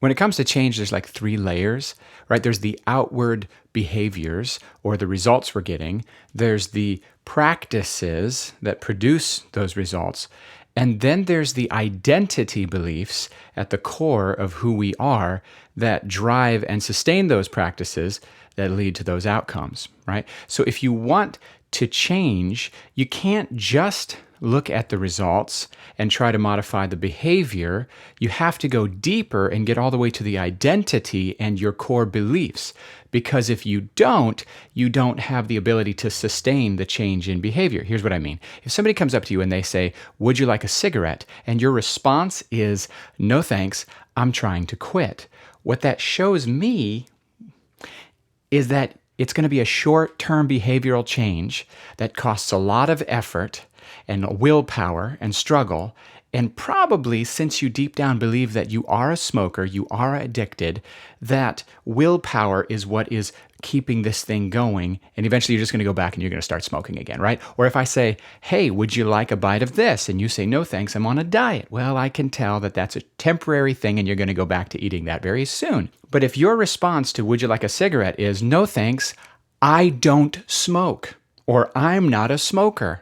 When it comes to change, there's like three layers, right? There's the outward behaviors or the results we're getting. There's the practices that produce those results. And then there's the identity beliefs at the core of who we are that drive and sustain those practices that lead to those outcomes, right? So if you want to change, you can't just look at the results and try to modify the behavior. You have to go deeper and get all the way to the identity and your core beliefs. Because if you don't have the ability to sustain the change in behavior. Here's what I mean. If somebody comes up to you and they say, "Would you like a cigarette?" and your response is, "No thanks, I'm trying to quit." What that shows me is that it's going to be a short-term behavioral change that costs a lot of effort and willpower and struggle. And probably, since you deep down believe that you are a smoker, you are addicted, that willpower is what is keeping this thing going. And eventually you're just going to go back and you're going to start smoking again, right? Or if I say, "Hey, would you like a bite of this?" and you say, "No, thanks, I'm on a diet." Well, I can tell that that's a temporary thing and you're going to go back to eating that very soon. But if your response to "Would you like a cigarette?" is, "No, thanks, I don't smoke," or "I'm not a smoker,"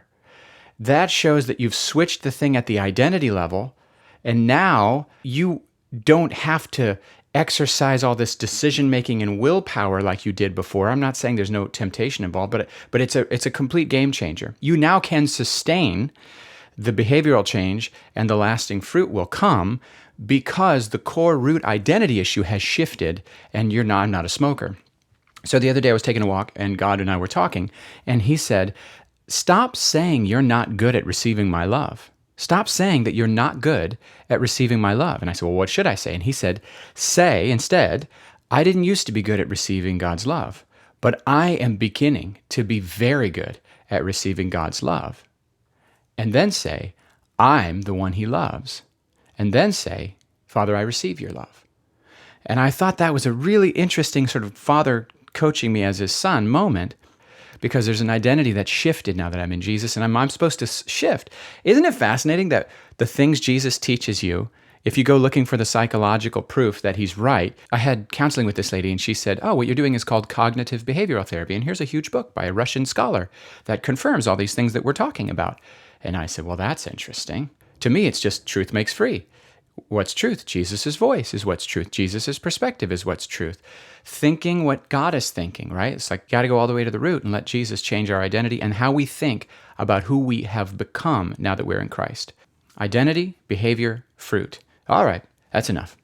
that shows that you've switched the thing at the identity level, and now you don't have to exercise all this decision-making and willpower like you did before. I'm not saying there's no temptation involved, but it's a complete game changer. You now can sustain the behavioral change, and the lasting fruit will come because the core root identity issue has shifted, and I'm not a smoker. So the other day I was taking a walk, and God and I were talking, and he said, "Stop saying you're not good at receiving my love. Stop saying that you're not good at receiving my love." And I said, "Well, what should I say?" And he said, "Say instead, I didn't used to be good at receiving God's love, but I am beginning to be very good at receiving God's love." And then say, "I'm the one he loves." And then say, "Father, I receive your love." And I thought that was a really interesting sort of father coaching me as his son moment, because there's an identity that's shifted now that I'm in Jesus, and I'm supposed to shift. Isn't it fascinating that the things Jesus teaches you, if you go looking for the psychological proof that he's right? I had counseling with this lady, and she said, "Oh, what you're doing is called cognitive behavioral therapy, and here's a huge book by a Russian scholar that confirms all these things that we're talking about." And I said, "Well, that's interesting. To me, it's just truth makes free. What's truth? Jesus' voice is what's truth. Jesus' perspective is what's truth. Thinking what God is thinking, right? It's like, got to go all the way to the root and let Jesus change our identity and how we think about who we have become now that we're in Christ. Identity, behavior, fruit. All right, that's enough.